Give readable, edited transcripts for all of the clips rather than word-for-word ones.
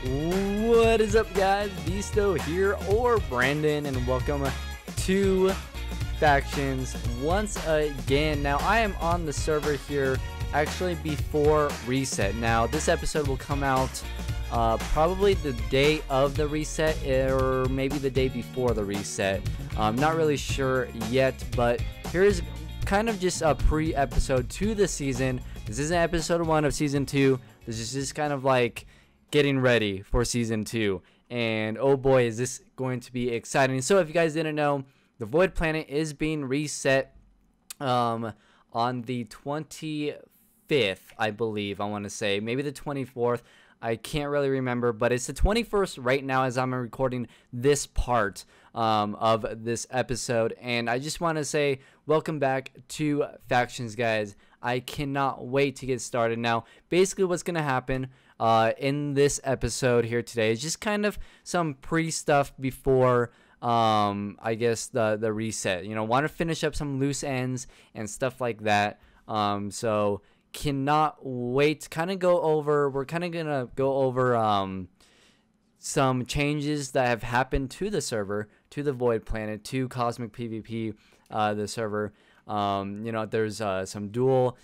What is up, guys? BSTOW here, or Brandon, and welcome to Factions once again. Now, I am on the server here actually before reset. Now, this episode will come out probably the day of the reset, or maybe the day before the reset. I'm not really sure yet, but here's kind of just a pre-episode to the season. This isn't episode 1 of season 2. This is just kind of like getting ready for season 2, and oh boy, is this going to be exciting. So if you guys didn't know, the Void Planet is being reset on the 25th, I believe. I want to say maybe the 24th. I can't really remember, but it's the 21st right now as I'm recording this part of this episode. And I just want to say welcome back to Factions, guys. I cannot wait to get started. Now, basically what's going to happen in this episode here today is just kind of some pre-stuff before I guess the reset. You know, want to finish up some loose ends and stuff like that. So cannot wait to kind of go over. We're kind of gonna go over some changes that have happened to the server, to the Void Planet, to Cosmic PvP, the server. You know, there's some dual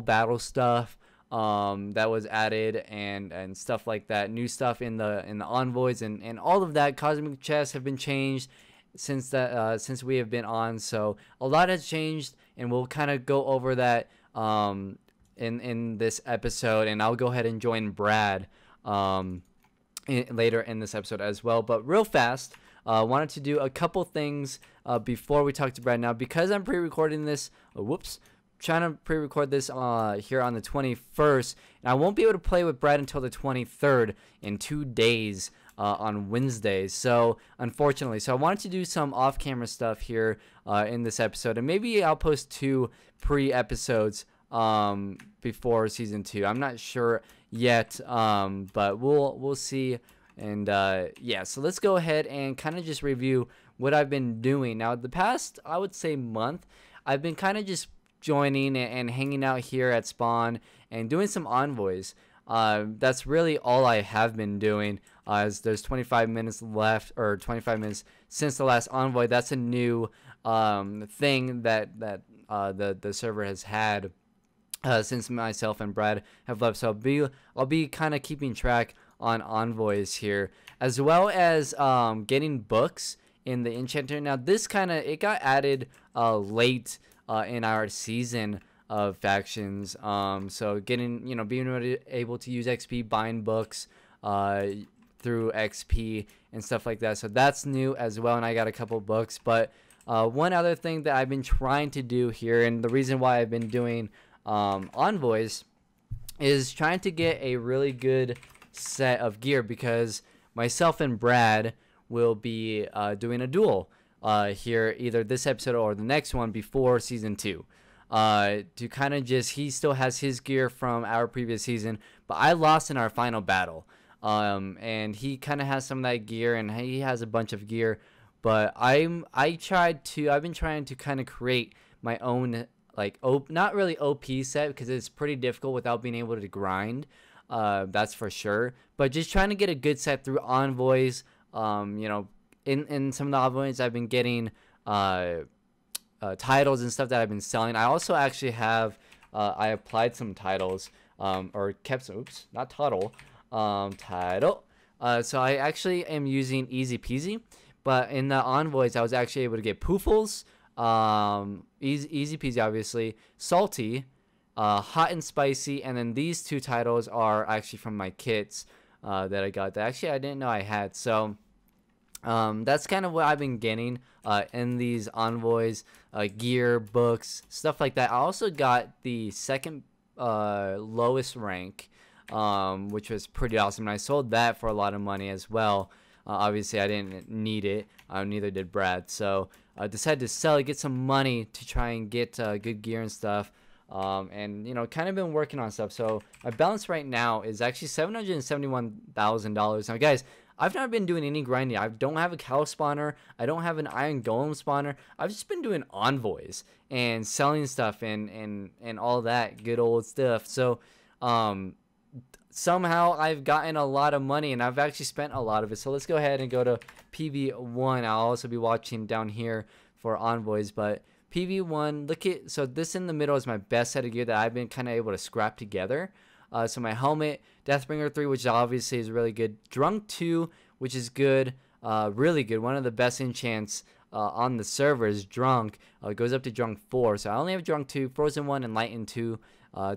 battle stuff that was added, and stuff like that. New stuff in the envoys, and all of that. Cosmic chests have been changed since we have been on, so a lot has changed, and we'll kind of go over that in this episode. And I'll go ahead and join Brad later in this episode as well. But real fast, wanted to do a couple things before we talk to Brad now, because I'm pre-recording this. Trying to pre-record this here on the 21st, and I won't be able to play with Brad until the 23rd, in 2 days, on Wednesday. So unfortunately, I wanted to do some off-camera stuff here in this episode, and maybe I'll post 2 pre-episodes before season 2. I'm not sure yet, but we'll see. And yeah, so let's go ahead and kind of just review what I've been doing. Now, the past, I would say, month, I've been kind of just joining and hanging out here at spawn and doing some envoys. That's really all I have been doing, as there's 25 minutes left, or 25 minutes since the last envoy. That's a new thing that the server has had since myself and Brad have left. So I'll be kind of keeping track on envoys here, as well as getting books in the enchanter. Now, this it got added late in our season of Factions, so getting, you know, being able to use XP, buying books through XP and stuff like that. So that's new as well, and I got a couple books. But one other thing that I've been trying to do here, and the reason why I've been doing envoys, is trying to get a really good set of gear, because myself and Brad will be doing a duel here, either this episode or the next one before season 2, to kind of just, he still has his gear from our previous season, but I lost in our final battle, and he kind of has some of that gear, and he has a bunch of gear. But I've been trying to kind of create my own, like, not really OP set, because it's pretty difficult without being able to grind, that's for sure, but just trying to get a good set through envoys. You know, in some of the envoys, I've been getting titles and stuff that I've been selling. I also actually have I applied some titles, or kept some, not title, title. So I actually am using Easy Peasy, but in the envoys I was actually able to get Poofles, Easy Peasy obviously, Salty, Hot and Spicy, and then these 2 titles are actually from my kits that I got, that actually I didn't know I had. So that's kind of what I've been getting in these envoys, gear, books, stuff like that. I also got the second lowest rank, which was pretty awesome, and I sold that for a lot of money as well. Obviously I didn't need it, neither did Brad, so I decided to sell it, get some money to try and get good gear and stuff. And, you know, kind of been working on stuff. So my balance right now is actually $771,000. Now, guys, I've not been doing any grinding. I don't have a cow spawner. I don't have an iron golem spawner. I've just been doing envoys and selling stuff and all that good old stuff. So somehow I've gotten a lot of money, and I've actually spent a lot of it. So let's go ahead and go to PV1. I'll also be watching down here for envoys, but PV1, look at, so this in the middle is my best set of gear that I've been kind of able to scrap together. So my helmet, Deathbringer 3, which obviously is really good. Drunk 2, which is good, really good. One of the best enchants on the server is Drunk. It goes up to Drunk 4. So I only have Drunk 2, Frozen 1, and Lighten 2.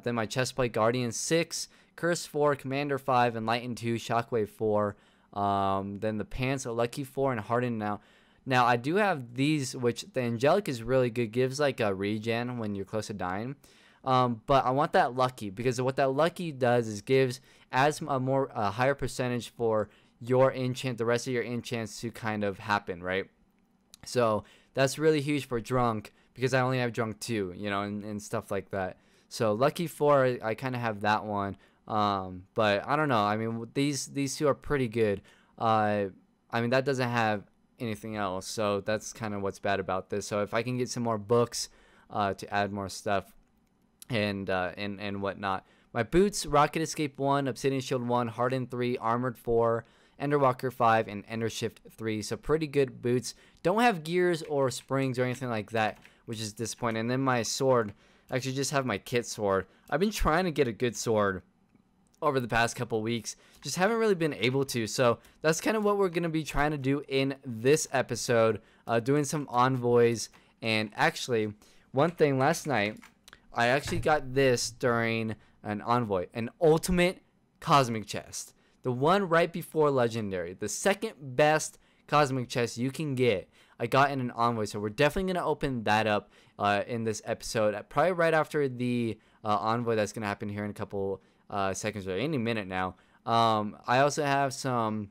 Then my Chestplate, Guardian 6, Curse 4, Commander 5, and Lighten 2, Shockwave 4. Then the pants, a Lucky 4, and Harden now. Now, I do have these, which the Angelic is really good. Gives like a regen when you're close to dying. But I want that Lucky, because what that Lucky does is adds a higher percentage for your enchant, the rest of your enchants to kind of happen, right? So that's really huge for Drunk, because I only have Drunk 2, you know, and stuff like that. So Lucky 4, I kind of have that one. But I don't know. I mean, these two are pretty good. I mean, that doesn't have anything else, so that's kind of what's bad about this. So if I can get some more books to add more stuff and whatnot. My boots, Rocket Escape 1, Obsidian Shield 1, Hardened 3, Armored 4, Enderwalker 5, and Ender Shift 3. So pretty good boots. Don't have gears or springs or anything like that, which is disappointing. And then my sword, I actually just have my kit sword. I've been trying to get a good sword over the past couple weeks, just haven't really been able to. So that's kind of what we're going to be trying to do in this episode, doing some envoys. And actually, one thing, last night I actually got this during an envoy, an ultimate cosmic chest, the one right before legendary, the second best cosmic chest you can get. I got in an envoy, so we're definitely going to open that up in this episode, probably right after the envoy that's going to happen here in a couple seconds or any minute now. I also have some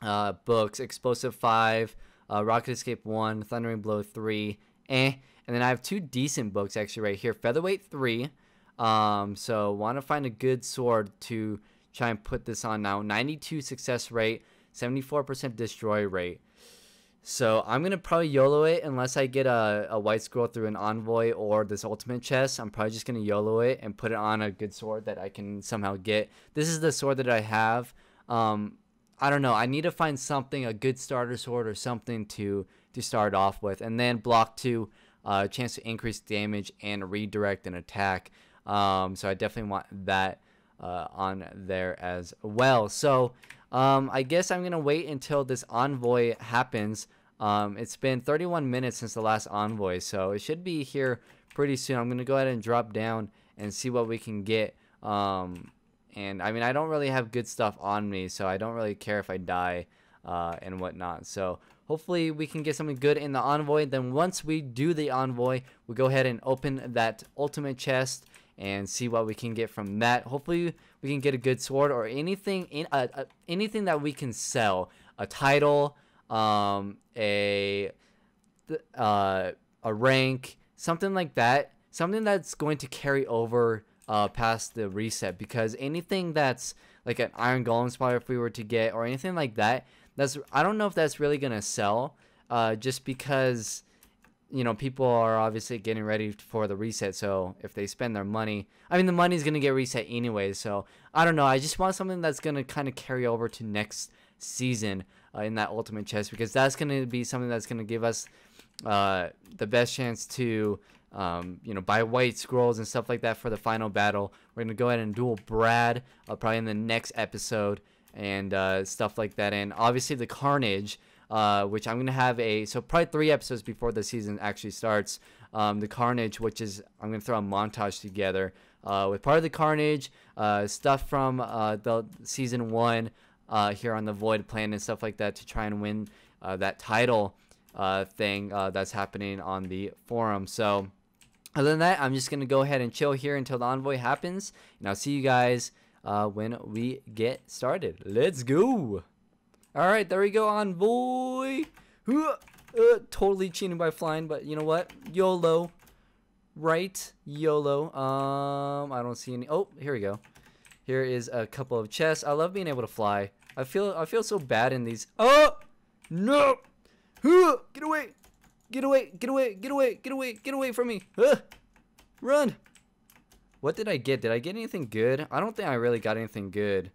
books, Explosive 5, Rocket Escape 1, Thundering Blow 3, and then I have two decent books actually right here, Featherweight 3. So want to find a good sword to try and put this on now. 92 success rate, 74% destroy rate. So I'm going to probably YOLO it unless I get a white scroll through an envoy or this ultimate chest. I'm probably just going to YOLO it and put it on a good sword that I can somehow get. This is the sword that I have. I don't know. I need to find something, a good starter sword or something to start off with. And then block 2, chance to increase damage and redirect an attack. So I definitely want that on there as well. So I guess I'm going to wait until this envoy happens. It's been 31 minutes since the last envoy, so it should be here pretty soon. I'm going to go ahead and drop down and see what we can get. And I mean, I don't really have good stuff on me, so I don't really care if I die and whatnot. So hopefully we can get something good in the envoy. Then once we do the envoy, we'll go ahead and open that ultimate chest and see what we can get from that. Hopefully we can get a good sword or anything anything that we can sell, a title, a rank, something like that, something that's going to carry over past the reset, because anything that's like an Iron Golem spot, if we were to get, or anything like that, I don't know if that's really gonna sell, just because, you know, people are obviously getting ready for the reset. So if they spend their money, I mean, the money's going to get reset anyway. So I don't know. I just want something that's going to kind of carry over to next season in that ultimate chest, because that's going to be something that's going to give us the best chance to, you know, buy white scrolls and stuff like that for the final battle. We're going to go ahead and duel Brad probably in the next episode and stuff like that. And obviously the Carnage, which I'm going to have so probably 3 episodes before the season actually starts. The Carnage, which is, I'm going to throw a montage together with part of the Carnage, stuff from the season 1 here on the Void Plan and stuff like that, to try and win that title thing that's happening on the forum. So other than that, I'm just going to go ahead and chill here until the envoy happens, and I'll see you guys when we get started. Let's go. Alright, there we go, envoy. Totally cheating by flying, but you know what? YOLO. Right? YOLO. I don't see any. Oh, here we go. Here is a couple of chests. I love being able to fly. I feel so bad in these. Oh! No! Get away! Get away! Get away! Get away! Get away! Get away from me! Run! What did I get? Did I get anything good? I don't think I really got anything good.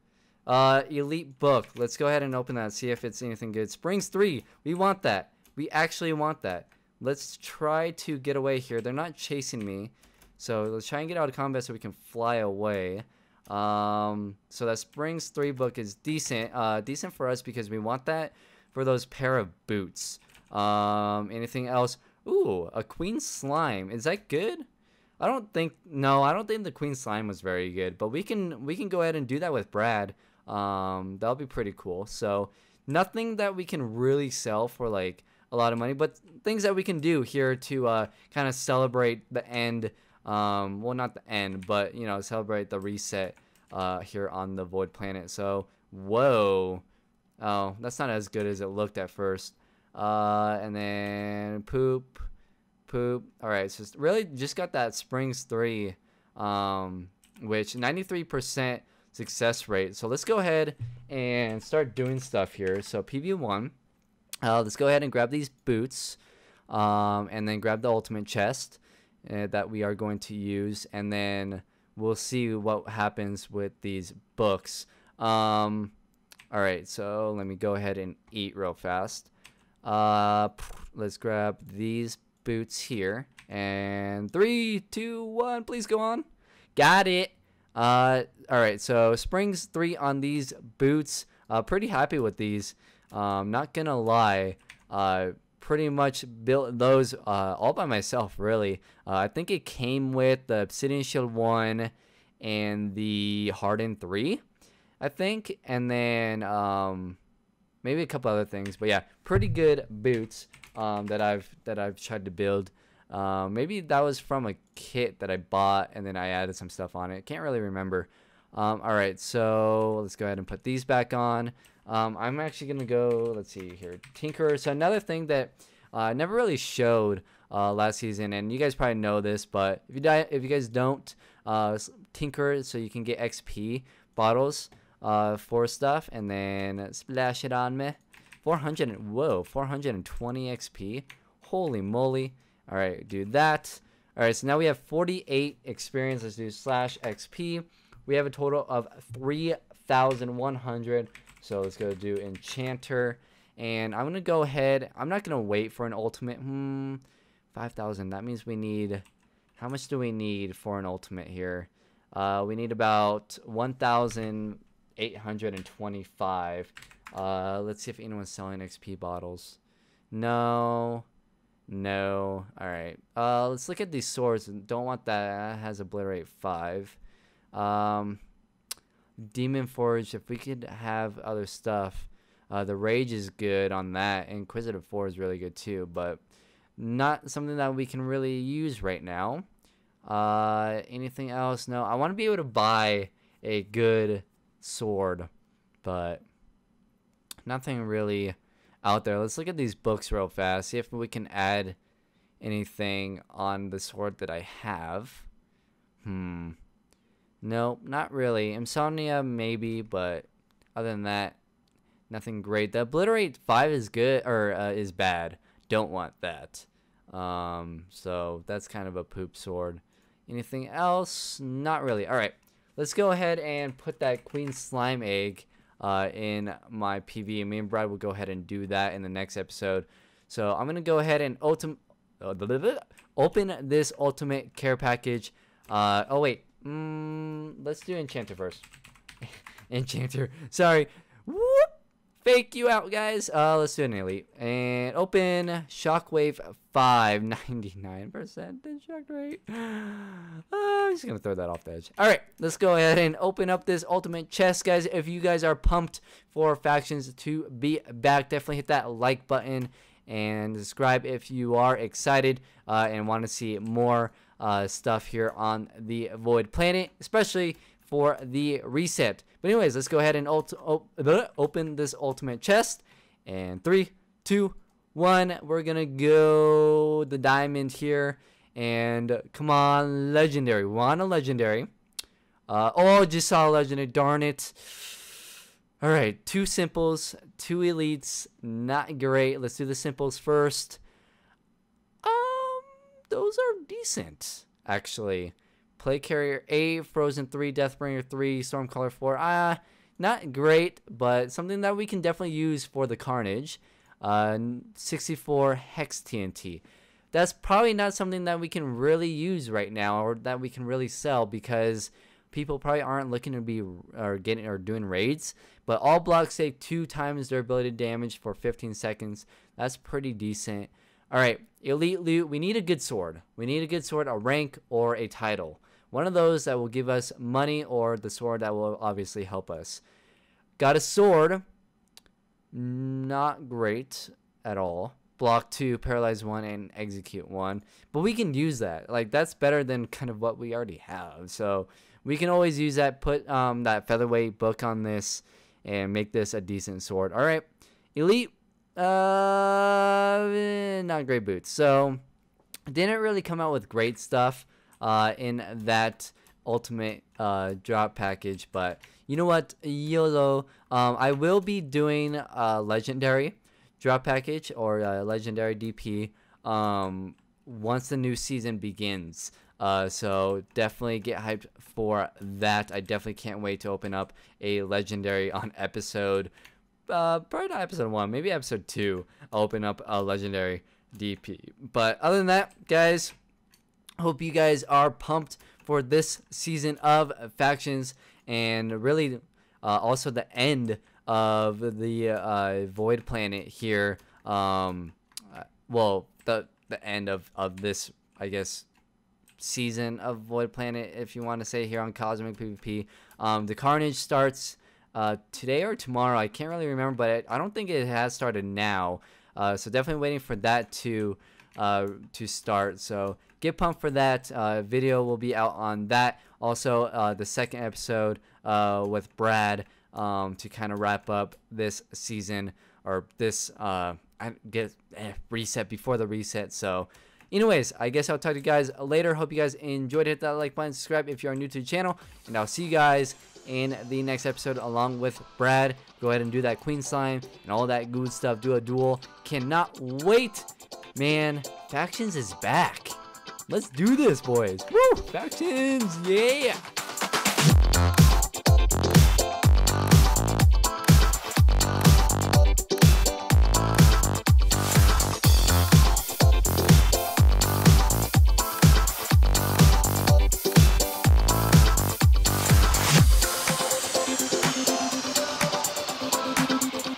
Elite book. Let's go ahead and open that and see if it's anything good. Springs 3. We want that. We actually want that. Let's try to get away here. They're not chasing me. So let's try and get out of combat so we can fly away. So that Springs 3 book is decent. Decent for us because we want that for those pair of boots. Anything else? Ooh, a Queen Slime. Is that good? I don't think the Queen Slime was very good, but we can go ahead and do that with Brad. That'll be pretty cool. So nothing that we can really sell for like a lot of money, but things that we can do here to kind of celebrate the end. Well, not the end, but you know, celebrate the reset here on the Void Planet. So whoa, oh, that's not as good as it looked at first. And then poop. All right, so really just got that Springs 3, which 93% success rate. So let's go ahead and start doing stuff here. So PV1, let's go ahead and grab these boots, and then grab the ultimate chest that we are going to use, and then we'll see what happens with these books. All right, so let me go ahead and eat real fast. Let's grab these boots here, and 3, 2, 1, please go on. Got it. All right, so Springs 3 on these boots. Pretty happy with these. Not gonna lie, pretty much built those all by myself, really. I think it came with the Obsidian Shield 1 and the Hardened 3, I think, and then maybe a couple other things, but yeah, pretty good boots that I've tried to build. Maybe that was from a kit that I bought and then I added some stuff on it. Can't really remember. All right, so let's go ahead and put these back on. I'm actually gonna go, let's see here, Tinker. So another thing that I never really showed last season, and you guys probably know this, but if you guys don't, Tinker, so you can get XP bottles for stuff, and then splash it on me. 420 XP. Holy moly. All right, do that. All right, so now we have 48 experience. Let's do /XP. We have a total of 3,100. So let's go do Enchanter. And I'm going to go ahead. I'm not going to wait for an ultimate. 5,000. That means we need. How much do we need for an ultimate here? We need about 1,825. Let's see if anyone's selling XP bottles. No. All right. Let's look at these swords. Don't want that. That has Obliterate 5. Demon Forge. If we could have other stuff. The Rage is good on that. Inquisitive 4 is really good too, but not something that we can really use right now. Anything else? No. I want to be able to buy a good sword, but nothing really out there. Let's look at these books real fast, see if we can add anything on the sword that I have. No, not really. Insomnia maybe, but other than that, nothing great. The Obliterate 5 is good, or is bad. Don't want that. So that's kind of a poop sword. Anything else? Not really. All right, let's go ahead and put that Queen Slime egg in my PV. Me and Brad will go ahead and do that in the next episode. So I'm gonna go ahead and open this ultimate care package. Oh wait, let's do Enchanter first. Enchanter, sorry. Whoop. Fake you out, guys. Let's do an elite and open Shockwave 5, 99% destruct rate. I'm just gonna throw that off the edge. All right, let's go ahead and open up this ultimate chest, guys. If you guys are pumped for factions to be back, definitely hit that like button and subscribe if you are excited and want to see more stuff here on the Void Planet, especially for the reset. But anyways, let's go ahead and open this ultimate chest. And 3, 2, 1. We're gonna go the diamond here. And come on, legendary. We want a legendary. Oh, just saw a legendary. Darn it. All right, 2 simples, 2 elites. Not great. Let's do the simples first. Those are decent, actually. Plague Carrier 8, Frozen 3, Deathbringer 3, Stormcaller 4. Not great, but something that we can definitely use for the Carnage. 64 Hex TNT. That's probably not something that we can really use right now, or that we can really sell, because people probably aren't looking to be doing raids. But all blocks take 2 times their ability damage for 15 seconds. That's pretty decent. All right, elite loot. We need a good sword. We need a good sword, a rank, or a title. One of those that will give us money, or the sword that will obviously help us. Got a sword. Not great at all. Block 2, paralyze 1, and execute 1. But we can use that. Like, that's better than kind of what we already have. So we can always use that. Put that featherweight book on this and make this a decent sword. All right, elite. Not great boots. So didn't really come out with great stuff in that ultimate drop package. But you know what, YOLO. I will be doing a legendary drop package, or legendary DP, once the new season begins. So definitely get hyped for that. I definitely can't wait to open up a legendary on episode probably not episode 1, maybe episode 2. I'll open up a legendary DP. But other than that, guys, hope you guys are pumped for this season of factions, and really also the end of the Void Planet here. Well, the end of this, I guess, season of Void Planet, if you want to say, here on Cosmic PvP. The Carnage starts today or tomorrow. I can't really remember, but I don't think it has started now. So definitely waiting for that to start. So get pumped for that. Video will be out on that. Also, the second episode with Brad to kind of wrap up this season, or this reset before the reset. So anyways, I guess I'll talk to you guys later. Hope you guys enjoyed. Hit that like button, subscribe if you are new to the channel, and I'll see you guys in the next episode along with Brad. Go ahead and do that queen slime and all that good stuff. Do a duel. Cannot wait, man. Factions is back. Let's do this, boys. Woo! Factions, yeah.